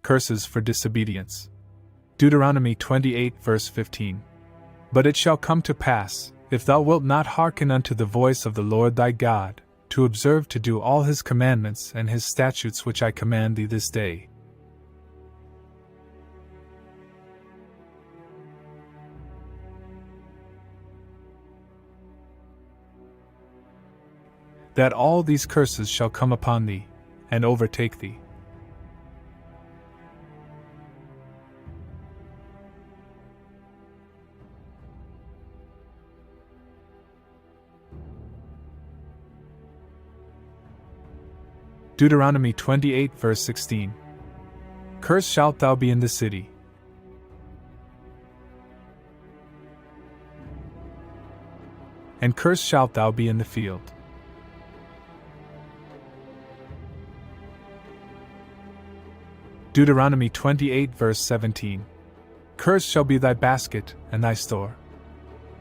Curses for disobedience. Deuteronomy 28 verse 15. But it shall come to pass, if thou wilt not hearken unto the voice of the Lord thy God, to observe to do all his commandments and his statutes which I command thee this day, that all these curses shall come upon thee, and overtake thee. Deuteronomy 28 verse 16. Cursed shalt thou be in the city, and cursed shalt thou be in the field. Deuteronomy 28 verse 17. Cursed shall be thy basket and thy store.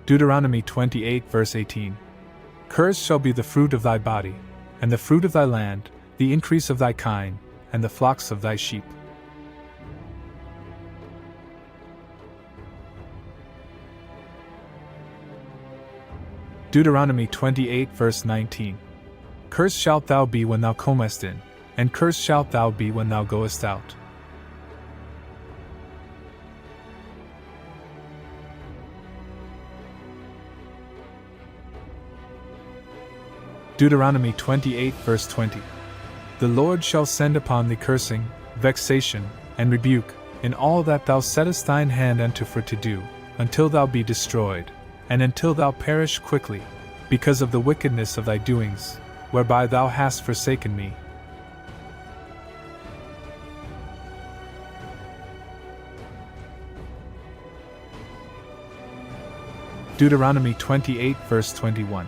Deuteronomy 28 verse 18. Cursed shall be the fruit of thy body, and the fruit of thy land, the increase of thy kine, and the flocks of thy sheep. Deuteronomy 28 verse 19. Cursed shalt thou be when thou comest in, and cursed shalt thou be when thou goest out. Deuteronomy 28 verse 20. The Lord shall send upon thee cursing, vexation, and rebuke, in all that thou settest thine hand unto for to do, until thou be destroyed, and until thou perish quickly, because of the wickedness of thy doings, whereby thou hast forsaken me. Deuteronomy 28 verse 21.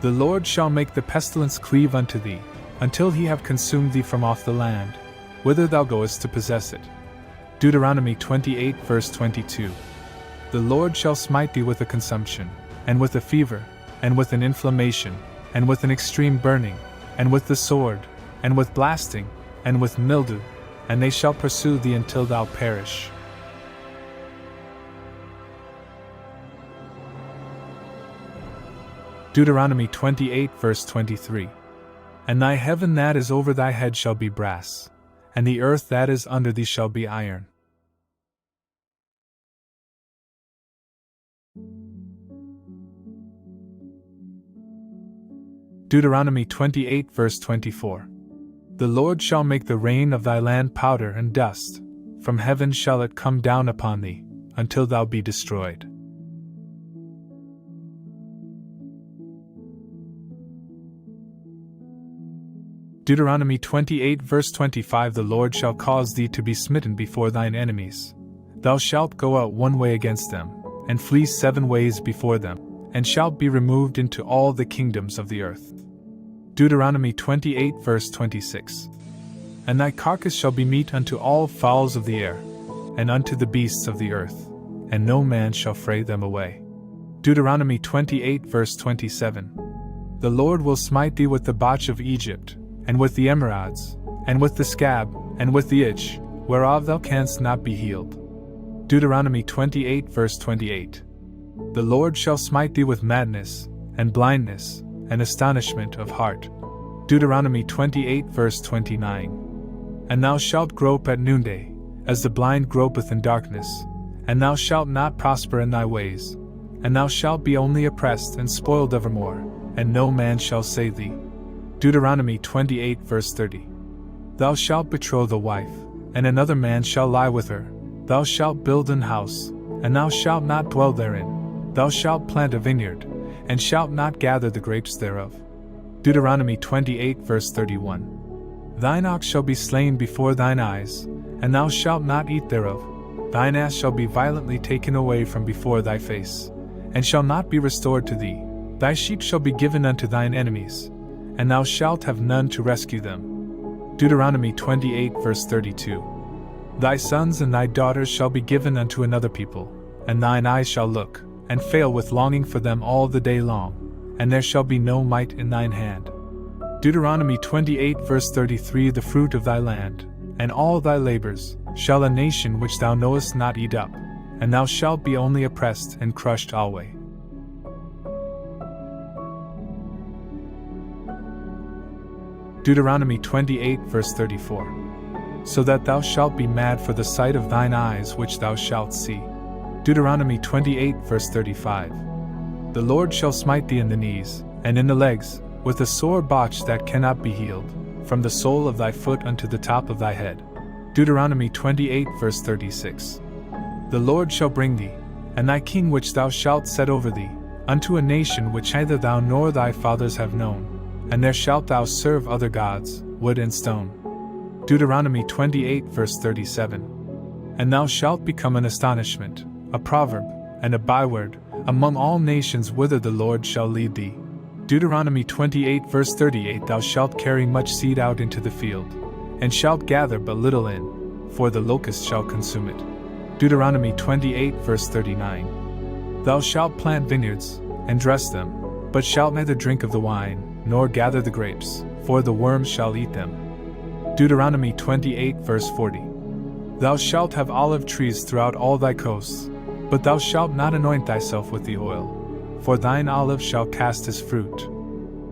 The Lord shall make the pestilence cleave unto thee, until he have consumed thee from off the land, whither thou goest to possess it. Deuteronomy 28 verse 22. The Lord shall smite thee with a consumption, and with a fever, and with an inflammation, and with an extreme burning, and with the sword, and with blasting, and with mildew, and they shall pursue thee until thou perish. Deuteronomy 28 verse 23. And thy heaven that is over thy head shall be brass, and the earth that is under thee shall be iron. Deuteronomy 28 verse 24. The Lord shall make the rain of thy land powder and dust, from heaven shall it come down upon thee, until thou be destroyed. Deuteronomy 28 verse 25. The Lord shall cause thee to be smitten before thine enemies. Thou shalt go out one way against them, and flee 7 ways before them, and shalt be removed into all the kingdoms of the earth. Deuteronomy 28 verse 26. And thy carcass shall be meat unto all fowls of the air, and unto the beasts of the earth, and no man shall fray them away. Deuteronomy 28 verse 27. The Lord will smite thee with the botch of Egypt, and with the emerods, and with the scab, and with the itch, whereof thou canst not be healed. Deuteronomy 28 verse 28. The Lord shall smite thee with madness, and blindness, and astonishment of heart. Deuteronomy 28 verse 29. And thou shalt grope at noonday, as the blind gropeth in darkness, and thou shalt not prosper in thy ways, and thou shalt be only oppressed and spoiled evermore, and no man shall save thee. Deuteronomy 28 verse 30. Thou shalt betroth a wife, and another man shall lie with her. Thou shalt build an house, and thou shalt not dwell therein. Thou shalt plant a vineyard, and shalt not gather the grapes thereof. Deuteronomy 28 verse 31. Thine ox shall be slain before thine eyes, and thou shalt not eat thereof. Thine ass shall be violently taken away from before thy face, and shall not be restored to thee. Thy sheep shall be given unto thine enemies, and thou shalt have none to rescue them. Deuteronomy 28 verse 32. Thy sons and thy daughters shall be given unto another people, and thine eyes shall look, and fail with longing for them all the day long, and there shall be no might in thine hand. Deuteronomy 28 verse 33. The fruit of thy land, and all thy labors, shall a nation which thou knowest not eat up, and thou shalt be only oppressed and crushed alway. Deuteronomy 28 verse 34. So that thou shalt be mad for the sight of thine eyes which thou shalt see. Deuteronomy 28 verse 35. The Lord shall smite thee in the knees, and in the legs, with a sore botch that cannot be healed, from the sole of thy foot unto the top of thy head. Deuteronomy 28 verse 36. The Lord shall bring thee, and thy king which thou shalt set over thee, unto a nation which neither thou nor thy fathers have known, and there shalt thou serve other gods, wood and stone. Deuteronomy 28 verse 37. And thou shalt become an astonishment, a proverb, and a byword, among all nations whither the Lord shall lead thee. Deuteronomy 28 verse 38. Thou shalt carry much seed out into the field, and shalt gather but little in, for the locust shall consume it. Deuteronomy 28 verse 39. Thou shalt plant vineyards, and dress them, but shalt neither drink of the wine, nor gather the grapes, for the worms shall eat them. Deuteronomy 28 verse 40. Thou shalt have olive trees throughout all thy coasts, but thou shalt not anoint thyself with the oil, for thine olive shall cast his fruit.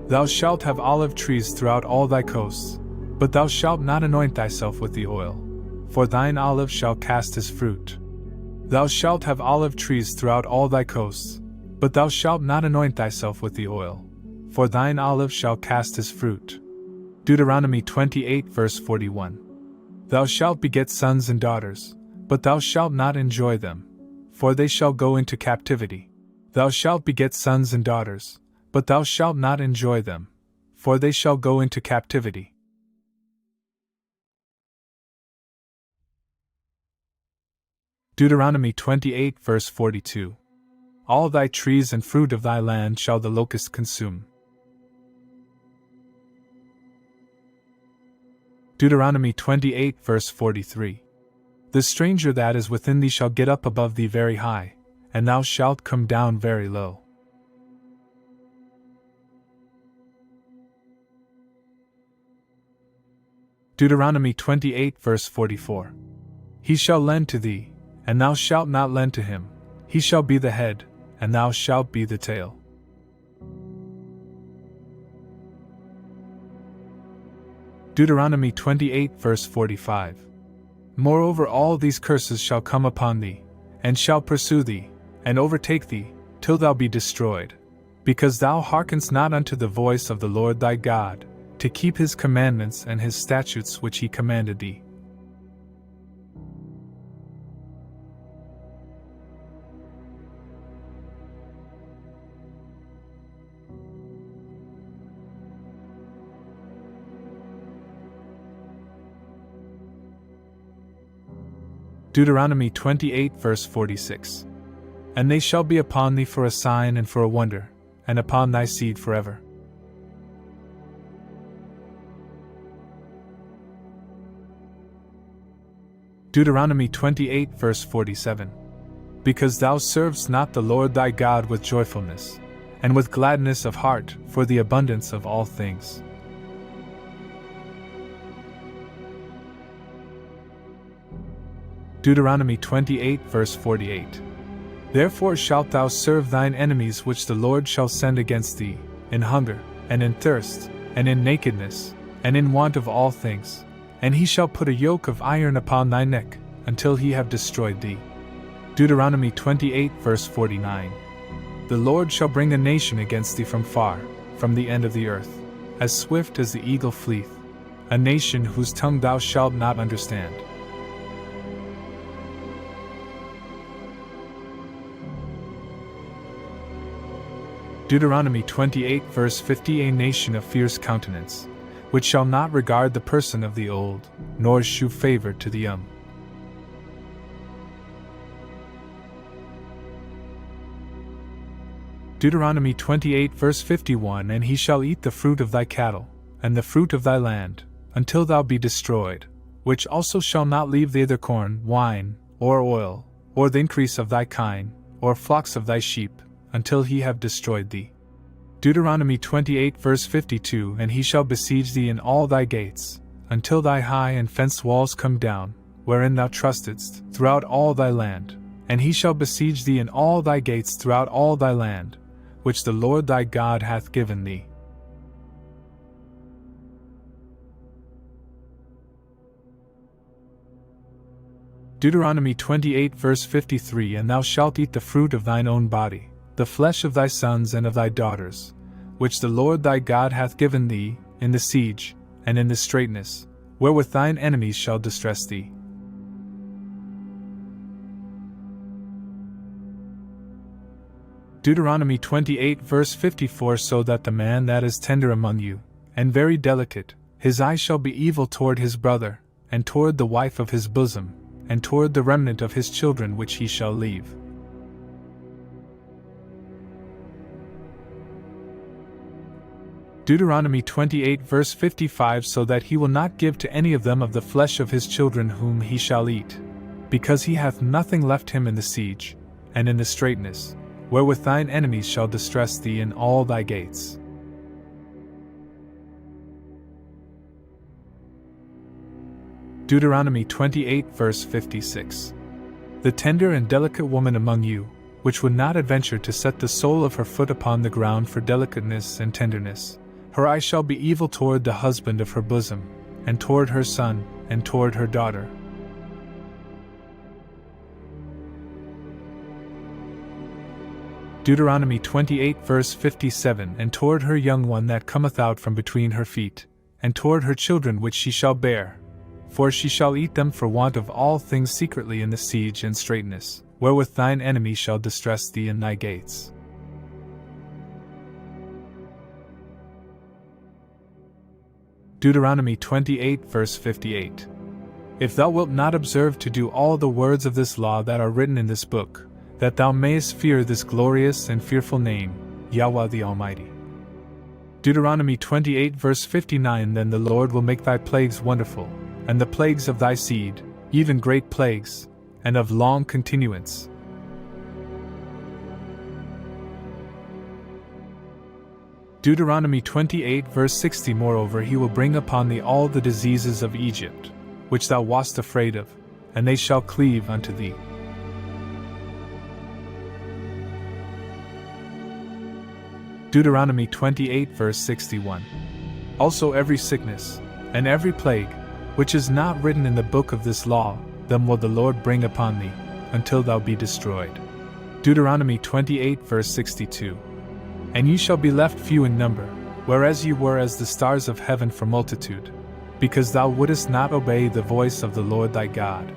Thou shalt have olive trees throughout all thy coasts, but thou shalt not anoint thyself with the oil, for thine olive shall cast his fruit. Thou shalt have olive trees throughout all thy coasts, but thou shalt not anoint thyself with the oil, for thine olive shall cast his fruit. Deuteronomy 28 verse 41. Thou shalt beget sons and daughters, but thou shalt not enjoy them, for they shall go into captivity. Thou shalt beget sons and daughters, but thou shalt not enjoy them, for they shall go into captivity. Deuteronomy 28 verse 42. All thy trees and fruit of thy land shall the locust consume. Deuteronomy 28 verse 43. The stranger that is within thee shall get up above thee very high, and thou shalt come down very low. Deuteronomy 28 verse 44. He shall lend to thee, and thou shalt not lend to him. He shall be the head, and thou shalt be the tail. Deuteronomy 28 verse 45. Moreover all these curses shall come upon thee, and shall pursue thee, and overtake thee, till thou be destroyed, because thou hearkenest not unto the voice of the Lord thy God, to keep his commandments and his statutes which he commanded thee. Deuteronomy 28 verse 46. And they shall be upon thee for a sign and for a wonder, and upon thy seed forever. Deuteronomy 28 verse 47. Because thou servest not the Lord thy God with joyfulness, and with gladness of heart, for the abundance of all things. Deuteronomy 28 verse 48. Therefore shalt thou serve thine enemies which the Lord shall send against thee, in hunger, and in thirst, and in nakedness, and in want of all things, and he shall put a yoke of iron upon thy neck, until he have destroyed thee. Deuteronomy 28 verse 49. The Lord shall bring a nation against thee from far, from the end of the earth, as swift as the eagle fleeth, a nation whose tongue thou shalt not understand. Deuteronomy 28 verse 50. A nation of fierce countenance, which shall not regard the person of the old, nor shew favor to the young. Deuteronomy 28 verse 51. And he shall eat the fruit of thy cattle, and the fruit of thy land, until thou be destroyed, which also shall not leave thee either corn, wine, or oil, or the increase of thy kine, or flocks of thy sheep, until he have destroyed thee. Deuteronomy 28 verse 52. And he shall besiege thee in all thy gates, until thy high and fenced walls come down, wherein thou trustedst, throughout all thy land. And he shall besiege thee in all thy gates throughout all thy land, which the Lord thy God hath given thee. Deuteronomy 28 verse 53 And thou shalt eat the fruit of thine own body, the flesh of thy sons and of thy daughters, which the Lord thy God hath given thee, in the siege, and in the straitness, wherewith thine enemies shall distress thee. Deuteronomy 28 verse 54 So that the man that is tender among you, and very delicate, his eye shall be evil toward his brother, and toward the wife of his bosom, and toward the remnant of his children which he shall leave. Deuteronomy 28 verse 55 So that he will not give to any of them of the flesh of his children whom he shall eat, because he hath nothing left him in the siege, and in the straitness, wherewith thine enemies shall distress thee in all thy gates. Deuteronomy 28 verse 56 The tender and delicate woman among you, which would not adventure to set the sole of her foot upon the ground for delicateness and tenderness, her eye shall be evil toward the husband of her bosom, and toward her son, and toward her daughter. Deuteronomy 28 verse 57 And toward her young one that cometh out from between her feet, and toward her children which she shall bear, for she shall eat them for want of all things secretly in the siege and straitness, wherewith thine enemy shall distress thee in thy gates. Deuteronomy 28 verse 58 If thou wilt not observe to do all the words of this law that are written in this book, that thou mayest fear this glorious and fearful name, Yahweh the Almighty. Deuteronomy 28 verse 59 Then the Lord will make thy plagues wonderful, and the plagues of thy seed, even great plagues, and of long continuance. Deuteronomy 28 verse 60 Moreover he will bring upon thee all the diseases of Egypt, which thou wast afraid of, and they shall cleave unto thee. Deuteronomy 28 verse 61 Also every sickness, and every plague, which is not written in the book of this law, them will the Lord bring upon thee, until thou be destroyed. Deuteronomy 28 verse 62 And ye shall be left few in number, whereas ye were as the stars of heaven for multitude, because thou wouldest not obey the voice of the Lord thy God.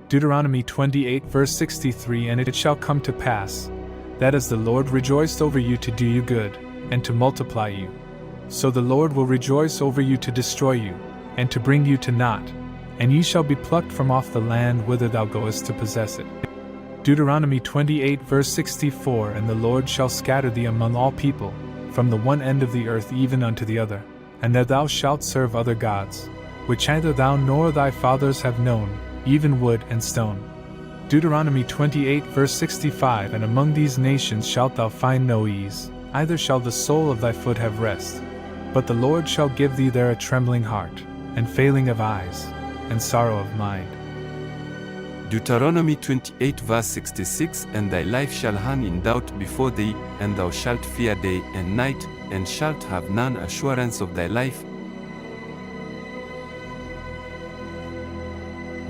Deuteronomy 28 verse 63 And it shall come to pass, that as the Lord rejoiced over you to do you good, and to multiply you, so the Lord will rejoice over you to destroy you, and to bring you to naught, and ye shall be plucked from off the land whither thou goest to possess it. Deuteronomy 28 verse 64 And the Lord shall scatter thee among all people, from the one end of the earth even unto the other, and that thou shalt serve other gods, which neither thou nor thy fathers have known, even wood and stone. Deuteronomy 28 verse 65 And among these nations shalt thou find no ease, neither shall the sole of thy foot have rest, but the Lord shall give thee there a trembling heart, and failing of eyes, and sorrow of mind. Deuteronomy 28 verse 66 And thy life shall hang in doubt before thee, and thou shalt fear day and night, and shalt have none assurance of thy life.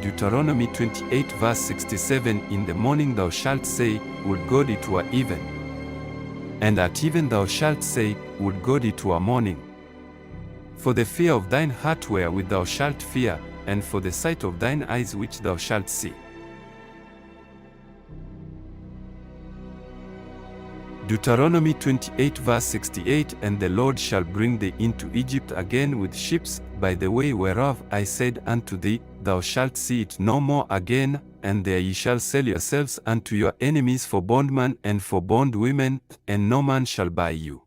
Deuteronomy 28 verse 67 In the morning thou shalt say, Would God it were even. And at even thou shalt say, Would God it were morning. For the fear of thine heart wherewith thou shalt fear, and for the sight of thine eyes which thou shalt see. Deuteronomy 28 verse 68 And the Lord shall bring thee into Egypt again with ships, by the way whereof I said unto thee, Thou shalt see it no more again, and there ye shall sell yourselves unto your enemies for bondmen and for bondwomen, and no man shall buy you.